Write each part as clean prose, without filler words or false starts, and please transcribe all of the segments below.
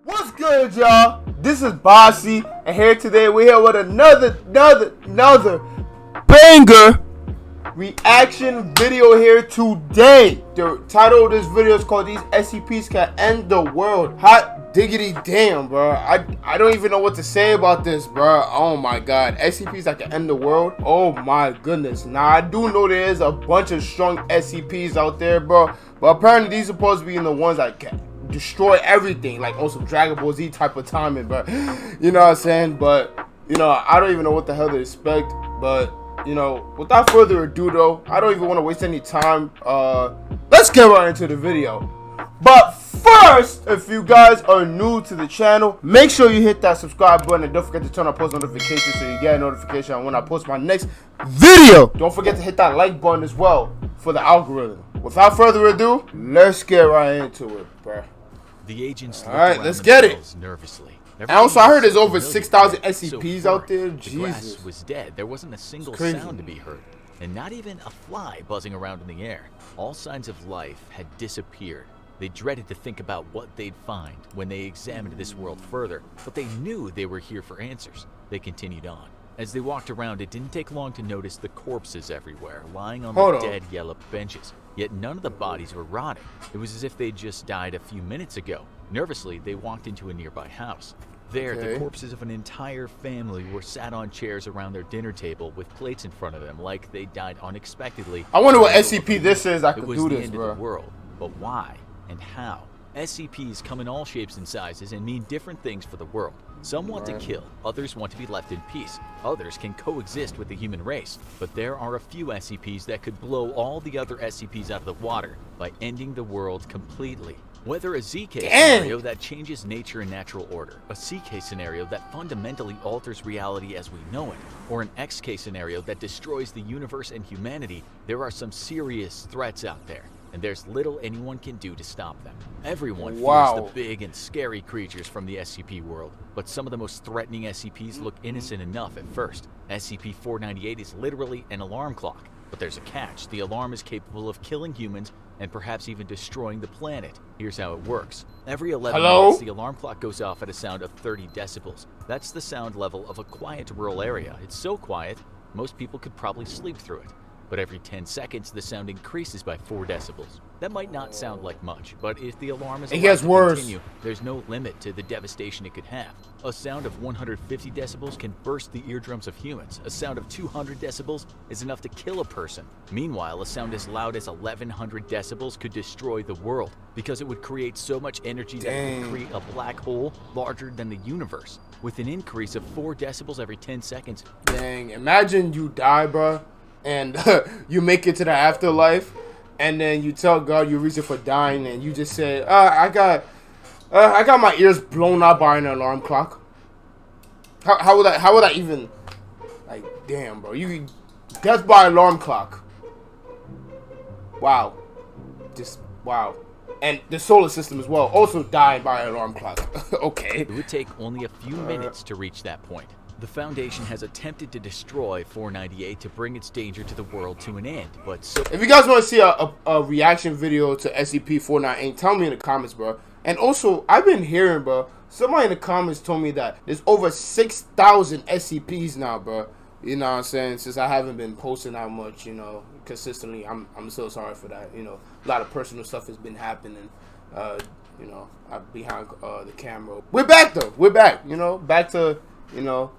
What's good, y'all? This is Bossy, and here today we're here with another banger reaction video here today. The title of this video is called "These SCPs Can End the World." Hot diggity damn, bro. I don't even know what to say about this, bro. Oh my god, SCPs that can end the world. Oh my goodness. Now I do know there is a bunch of strong SCPs out there, bro, but apparently these are supposed to be in the ones that can destroy everything, like on some Dragon Ball Z type of timing, but you know what I'm saying. But you know, I don't even know what the hell to expect. But you know, without further ado though, I don't even want to waste any time. Let's get right into the video. But first, if you guys are new to the channel, make sure you hit that subscribe button and don't forget to turn on post notifications so you get a notification when I post my next video. Don't forget to hit that like button as well for the algorithm. Without further ado, let's get right into it, bruh. The agents all right, let's get it. Nervously. And also, I heard there's over 6,000 SCPs out there. The grass was dead. There wasn't a single sound to be heard, and not even a fly buzzing around in the air. All signs of life had disappeared. They dreaded to think about what they'd find when they examined this world further, but they knew they were here for answers. They continued on. As they walked around, it didn't take long to notice the corpses everywhere, lying on the dead yellow benches. Yet none of the bodies were rotting. It was as if they'd just died a few minutes ago. Nervously, they walked into a nearby house. There, the corpses of an entire family were sat on chairs around their dinner table with plates in front of them, like they died unexpectedly. I wonder what SCP this is. I could do this, bro. It was the end of the world, but why and how? SCPs come in all shapes and sizes and mean different things for the world. Some want to kill, others want to be left in peace, others can coexist with the human race. But there are a few SCPs that could blow all the other SCPs out of the water by ending the world completely. Whether a ZK scenario that changes nature and natural order, a CK scenario that fundamentally alters reality as we know it, or an XK scenario that destroys the universe and humanity, there are some serious threats out there, and there's little anyone can do to stop them. Everyone fears the big and scary creatures from the SCP world, but some of the most threatening SCPs look innocent enough at first. SCP-498 is literally an alarm clock, but there's a catch. The alarm is capable of killing humans and perhaps even destroying the planet. Here's how it works. Every 11 minutes, the alarm clock goes off at a sound of 30 decibels. That's the sound level of a quiet rural area. It's so quiet, most people could probably sleep through it. But every 10 seconds, the sound increases by 4 decibels. That might not sound like much, but if the alarm is allowed to continue, there's no limit to the devastation it could have. A sound of 150 decibels can burst the eardrums of humans. A sound of 200 decibels is enough to kill a person. Meanwhile, a sound as loud as 1100 decibels could destroy the world, because it would create so much energy that it could create a black hole larger than the universe. With an increase of 4 decibels every 10 seconds. Dang, imagine you die, bro, and you make it to the afterlife, and then you tell God your reason for dying, and you just say, I got my ears blown out by an alarm clock. How would that even, like, damn, bro, you death by alarm clock. Wow, just wow. And the solar system as well also died by an alarm clock. Okay. It would take only a few minutes to reach that point. The Foundation has attempted to destroy 498 to bring its danger to the world to an end, but if you guys want to see a reaction video to SCP-498, tell me in the comments, bro. And also, I've been hearing, bro, somebody in the comments told me that there's over 6,000 SCPs now, bro. You know what I'm saying? Since I haven't been posting that much, you know, consistently, I'm so sorry for that. You know, a lot of personal stuff has been happening, you know, behind the camera. We're back, though. We're back, you know, back to, you know,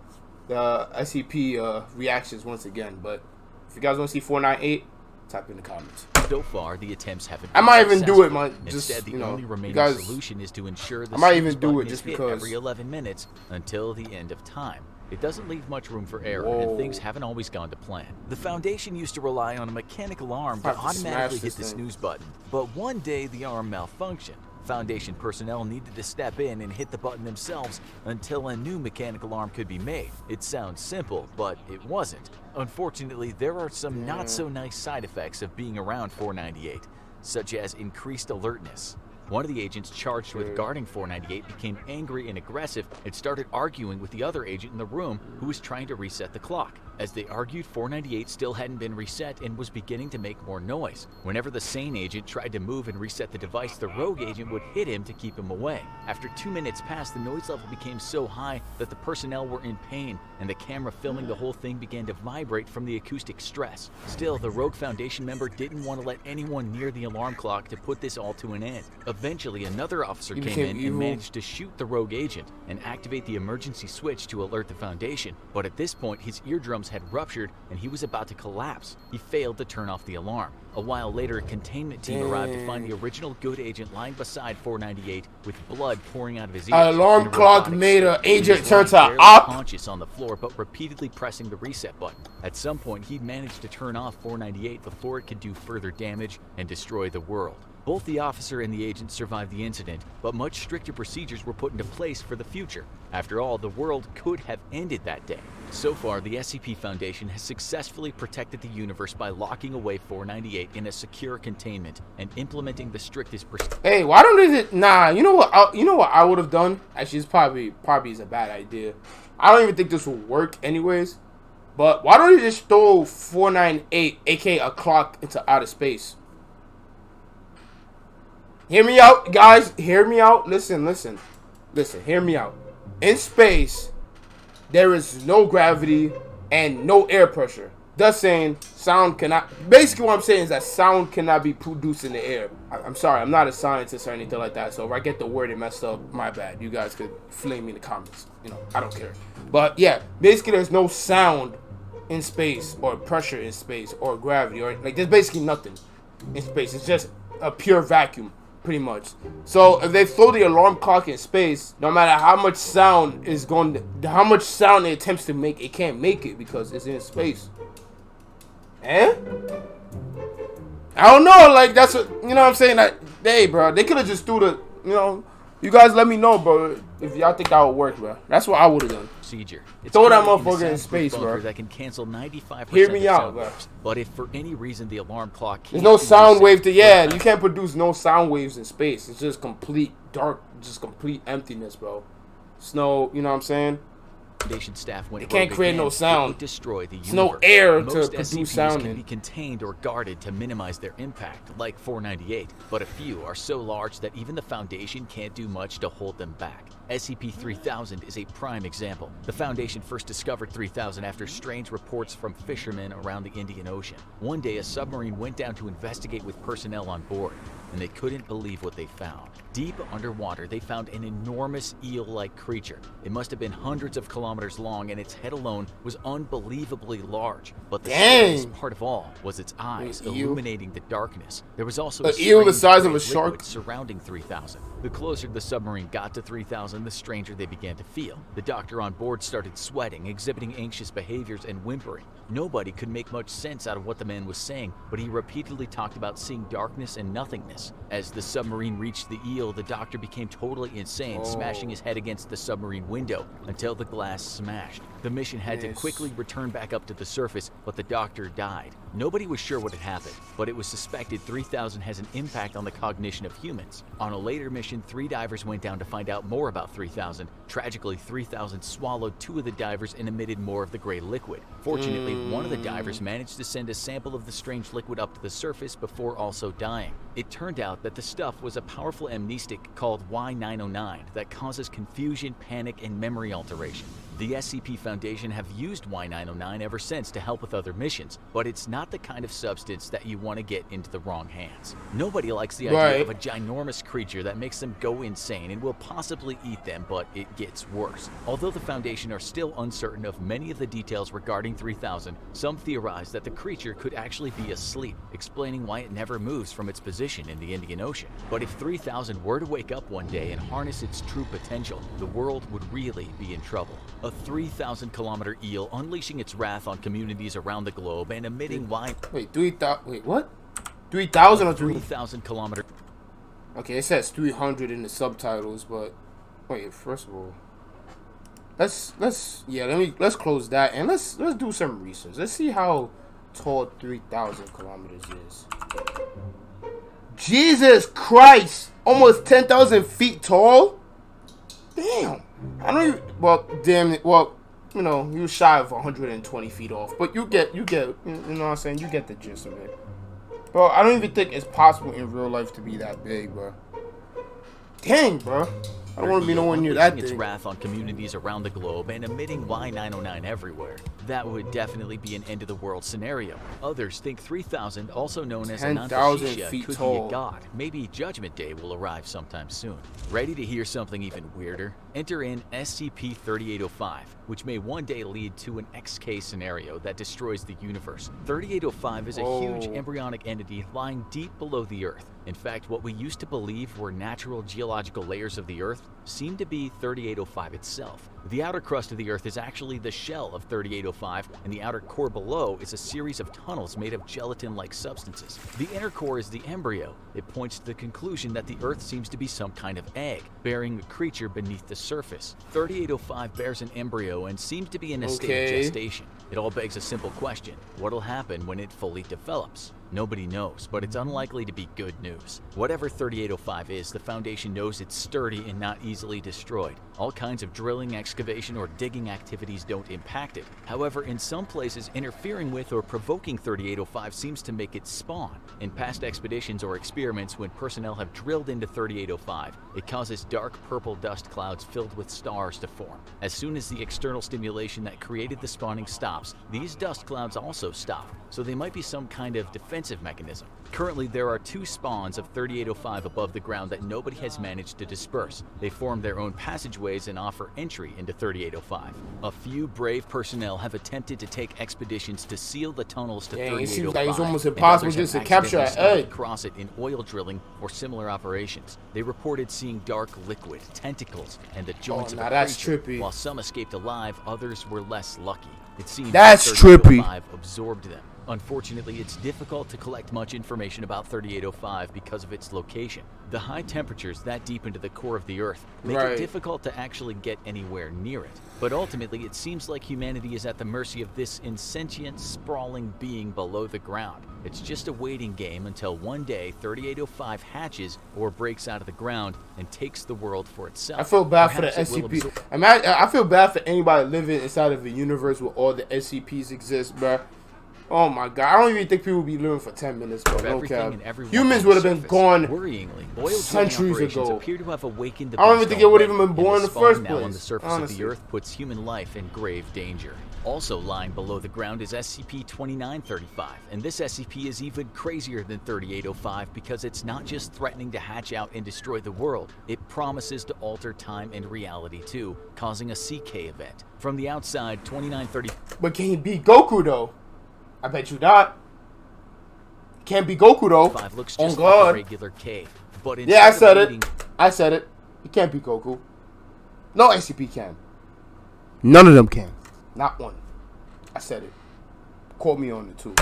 the SCP reactions once again. But if you guys want to see 498, type in the comments. So far, the attempts haven't been I might even do it, man. Instead, the only remaining solution is to ensure the I might even do it just because every 11 minutes until the end of time. It doesn't leave much room for error, and things haven't always gone to plan. The Foundation used to rely on a mechanical arm to automatically hit the snooze button, but one day the arm malfunctioned. Foundation personnel needed to step in and hit the button themselves until a new mechanical arm could be made. It sounds simple, but it wasn't. Unfortunately, there are some not-so-nice side effects of being around 498, such as increased alertness. One of the agents charged with guarding 498 became angry and aggressive and started arguing with the other agent in the room who was trying to reset the clock. As they argued, 498 still hadn't been reset and was beginning to make more noise. Whenever the sane agent tried to move and reset the device, the rogue agent would hit him to keep him away. After 2 minutes passed, the noise level became so high that the personnel were in pain, and the camera filming the whole thing began to vibrate from the acoustic stress. Still, the rogue Foundation member didn't want to let anyone near the alarm clock to put this all to an end. Eventually, another officer came in and managed to shoot the rogue agent and activate the emergency switch to alert the Foundation, but at this point, his eardrums had ruptured and he was about to collapse. He failed to turn off the alarm. A while later, a containment team arrived to find the original good agent lying beside 498 with blood pouring out of his ears. An alarm clock made an agent turn to an op. Conscious on the floor, but repeatedly pressing the reset button. At some point, he managed to turn off 498 before it could do further damage and destroy the world. Both the officer and the agent survived the incident, but much stricter procedures were put into place for the future. After all, the world could have ended that day. So far, the SCP Foundation has successfully protected the universe by locking away 498 in a secure containment and implementing the strictest procedures. Hey, why don't they? Nah, you know what? I would have done. Actually, it's probably is a bad idea. I don't even think this will work, anyways. But why don't they just throw 498, aka a clock, into outer space? Hear me out, guys. Hear me out. Listen. Hear me out. In space, there is no gravity and no air pressure. Thus saying sound cannot. Basically, what I'm saying is that sound cannot be produced in the air. I'm sorry, I'm not a scientist or anything like that. So if I get the wording messed up, my bad. You guys could flame me in the comments. You know, I don't care. But yeah, basically, there's no sound in space or pressure in space or gravity or like. There's basically nothing in space. It's just a pure vacuum. Pretty much. So if they throw the alarm clock in space, no matter how much sound how much sound it attempts to make, it can't make it because it's in space. Eh? I don't know. Like that's what you know. What I'm saying that. Hey, bro, they could have just threw the. You know, you guys let me know, bro, if y'all think that would work, bro. That's what I would have done. Procedure. Throw that motherfucker in space, bro. That can cancel 95% Hear me out, bro. But if for any reason the alarm clock there's no sound wave to you can't produce no sound waves in space. It's just complete dark, just complete emptiness, bro. Snow, you know what I'm saying? Foundation staff went. It can't create no sound. Destroy the universe. No air Most to produce SCPs sound. Can be contained or guarded to minimize their impact, like 498. But a few are so large that even the Foundation can't do much to hold them back. SCP-3000 is a prime example. The Foundation first discovered 3000 after strange reports from fishermen around the Indian Ocean. One day, a submarine went down to investigate with personnel on board, and they couldn't believe what they found. Deep underwater, they found an enormous eel-like creature. It must have been hundreds of kilometers long, and its head alone was unbelievably large. But the scariest part of all was its eyes, illuminating the darkness. There was also a eel the size of a shark surrounding 3000. The closer the submarine got to 3000, the stranger they began to feel. The doctor on board started sweating, exhibiting anxious behaviors, and whimpering. Nobody could make much sense out of what the man was saying, but he repeatedly talked about seeing darkness and nothingness. As the submarine reached the eel, the doctor became totally insane, smashing his head against the submarine window until the glass smashed. The mission had to quickly return back up to the surface, but the doctor died. Nobody was sure what had happened, but it was suspected 3000 has an impact on the cognition of humans. On a later mission, 3 divers went down to find out more about 3000. Tragically, 3000 swallowed 2 of the divers and emitted more of the gray liquid. Fortunately, one of the divers managed to send a sample of the strange liquid up to the surface before also dying. It turned out that the stuff was a powerful amnestic called Y909 that causes confusion, panic, and memory alteration. The SCP Foundation have used Y909 ever since to help with other missions, but it's not the kind of substance that you want to get into the wrong hands. Nobody likes the idea of a ginormous creature that makes them go insane and will possibly eat them, but it gets worse. Although the Foundation are still uncertain of many of the details regarding 3000, some theorize that the creature could actually be asleep, explaining why it never moves from its position in the Indian Ocean. But if 3000 were to wake up one day and harness its true potential, the world would really be in trouble. A 3,000-kilometer eel unleashing its wrath on communities around the globe and emitting Wait, 3,000? Wait, what? 3,000 or 3,000-kilometer? Okay, it says 300 in the subtitles, but wait. First of all, let's close that and let's do some research. Let's see how tall 3,000 kilometers is. Jesus Christ! Almost 10,000 feet tall? Damn. I don't even, well, damn it. Well, you know, you shy of 120 feet off. But you know what I'm saying? You get the gist of it. Bro, I don't even think it's possible in real life to be that big, bro. Dang, bro. I don't want to be nowhere near that its thing. wrath on communities around the globe and emitting Y909 everywhere. That would definitely be an end-of-the-world scenario. Others think 3,000, also known as 10,000 Anantashisha, feet could tall. be a god. Maybe Judgment Day will arrive sometime soon. Ready to hear something even weirder? Enter in SCP-3805, which may one day lead to an XK scenario that destroys the universe. 3805 is a huge embryonic entity lying deep below the Earth. In fact, what we used to believe were natural geological layers of the Earth seem to be 3805 itself. The outer crust of the Earth is actually the shell of 3805, and the outer core below is a series of tunnels made of gelatin-like substances. The inner core is the embryo. It points to the conclusion that the Earth seems to be some kind of egg, bearing a creature beneath the surface. 3805 bears an embryo and seems to be in a state of gestation. It all begs a simple question: what'll happen when it fully develops? Nobody knows, but it's unlikely to be good news. Whatever 3805 is, the Foundation knows it's sturdy and not easily destroyed. All kinds of drilling, excavation, or digging activities don't impact it. However, in some places, interfering with or provoking 3805 seems to make it spawn. In past expeditions or experiments, when personnel have drilled into 3805, it causes dark purple dust clouds filled with stars to form. As soon as the external stimulation that created the spawning stops, these dust clouds also stop, so they might be some kind of defensive mechanism. Currently, there are 2 spawns of 3805 above the ground that nobody has managed to disperse. They form their own passageways and offer entry into 3805. A few brave personnel have attempted to take expeditions to seal the tunnels to 3805. It seems like it's almost impossible just to capture an egg. Cross it in oil drilling or similar operations. They reported seeing dark liquid, tentacles, and the joints of a creature. Trippy. While some escaped alive, others were less lucky. It seems that's that trippy. 3805 absorbed them. Unfortunately, it's difficult to collect much information about 3805 because of its location. The high temperatures that deep into the core of the Earth make it difficult to actually get anywhere near it. But ultimately, it seems like humanity is at the mercy of this insentient, sprawling being below the ground. It's just a waiting game until one day 3805 hatches or breaks out of the ground and takes the world for itself. I feel bad for the SCP. I feel bad for anybody living inside of a universe where all the SCPs exist, bro. Oh my god, I don't even think people would be living for 10 minutes, bro. No cap. Humans would have been gone centuries ago. Appear to have awakened the I don't even think it would have even been born in the first now place. On the surface of the Earth puts human life in grave danger. Also lying below the ground is SCP-2935, and this SCP is even crazier than 3805 because it's not just threatening to hatch out and destroy the world, it promises to alter time and reality too, causing a CK event. From the outside, 2935... But can he beat Goku though? I bet you not. Can't be Goku though. Looks just like a regular cave, but yeah, I said it. I said it. It can't be Goku. No SCP can. None of them can. Not one. I said it. Quote me on it too.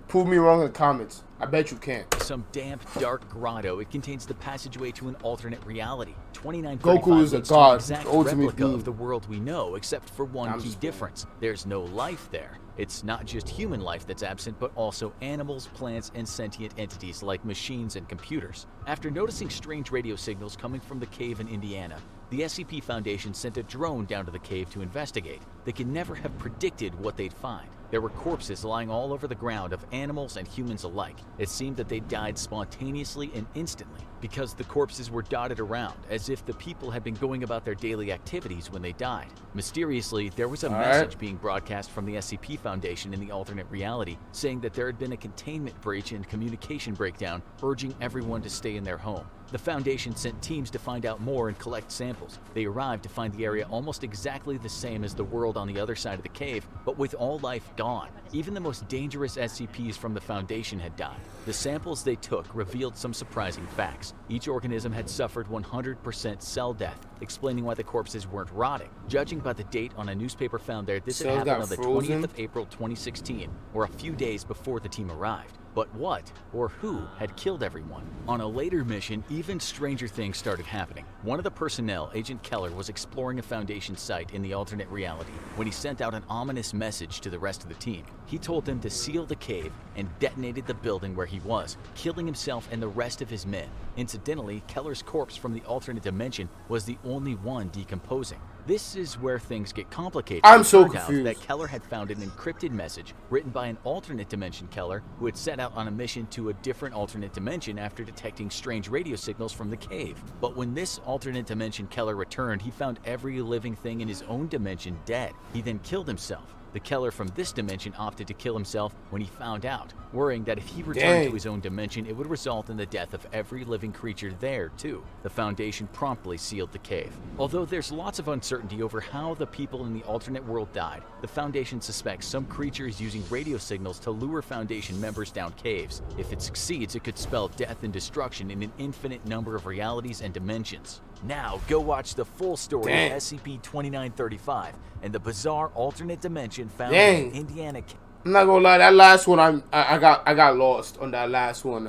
Prove me wrong in the comments. I bet you can. Some damp, dark grotto. It contains the passageway to an alternate reality. 2935 Goku is a god. Exact replica of the world we know, except for one key difference. There's no life there. It's not just human life that's absent, but also animals, plants, and sentient entities like machines and computers. After noticing strange radio signals coming from the cave in Indiana, the SCP Foundation sent a drone down to the cave to investigate. They could never have predicted what they'd find. There were corpses lying all over the ground of animals and humans alike. It seemed that they died spontaneously and instantly because the corpses were dotted around as if the people had been going about their daily activities when they died. Mysteriously, there was a message being broadcast from the SCP Foundation in the alternate reality saying that there had been a containment breach and communication breakdown, urging everyone to stay in their home. The Foundation sent teams to find out more and collect samples. They arrived to find the area almost exactly the same as the world on the other side of the cave, but with all life gone. Even the most dangerous SCPs from the Foundation had died. The samples they took revealed some surprising facts. Each organism had suffered 100% cell death, explaining why the corpses weren't rotting. Judging by the date on a newspaper found there, this had happened on the 20th of April 2016, or a few days before the team arrived. But what or who had killed everyone? On a later mission, even stranger things started happening. One of the personnel, Agent Keller, was exploring a Foundation site in the alternate reality when he sent out an ominous message to the rest of the team. He told them to seal the cave and detonated the building where he was, killing himself and the rest of his men. Incidentally, Keller's corpse from the alternate dimension was the only one decomposing. This is where things get complicated. I'm so It turned out confused. that Keller had found an encrypted message written by an alternate dimension Keller who had set out on a mission to a different alternate dimension after detecting strange radio signals from the cave. But when this alternate dimension Keller returned, he found every living thing in his own dimension dead. He then killed himself. The Keller from this dimension opted to kill himself when he found out, worrying that if he returned Dang. to his own dimension, it would result in the death of every living creature there, too. The Foundation promptly sealed the cave. Although there's lots of uncertainty over how the people in the alternate world died, the Foundation suspects some creature is using radio signals to lure Foundation members down caves. If it succeeds, it could spell death and destruction in an infinite number of realities and dimensions. Now, go watch the full story Dang. of SCP-2935 and the bizarre alternate dimension found Dang. in Indiana. I'm not gonna lie, that last one I got lost on that last one.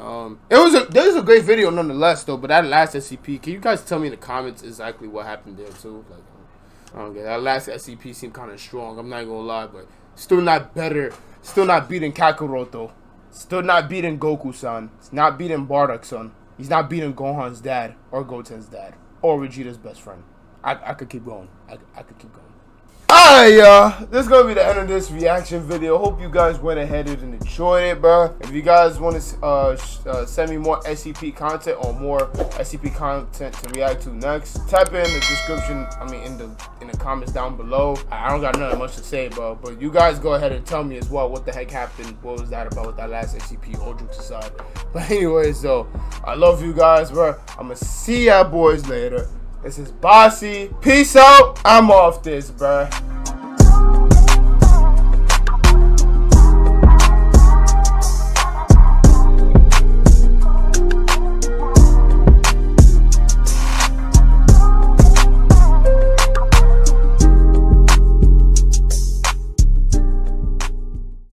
There's a great video nonetheless though, but that last SCP, can you guys tell me in the comments exactly what happened there too? Like, I don't get it. That last SCP seemed kind of strong. I'm not gonna lie, but still not better. Still not beating Kakaroto. Still not beating Goku-san. It's not beating Bardock-san. He's not beating Gohan's dad or Goten's dad or Vegeta's best friend. I could keep going. I could keep going. Alright, y'all. This is going to be the end of this reaction video. Hope you guys went ahead and enjoyed it, bro. If you guys want to send me more SCP content or more SCP content to react to next, type it in the description, in the comments down below. I don't got nothing much to say, bro. But you guys go ahead and tell me as well what the heck happened. What was that about with that last SCP? All jokes aside. But anyways, so I love you guys, bro. I'm going to see y'all boys later. This is Bossy. Peace out. I'm off this, bruh.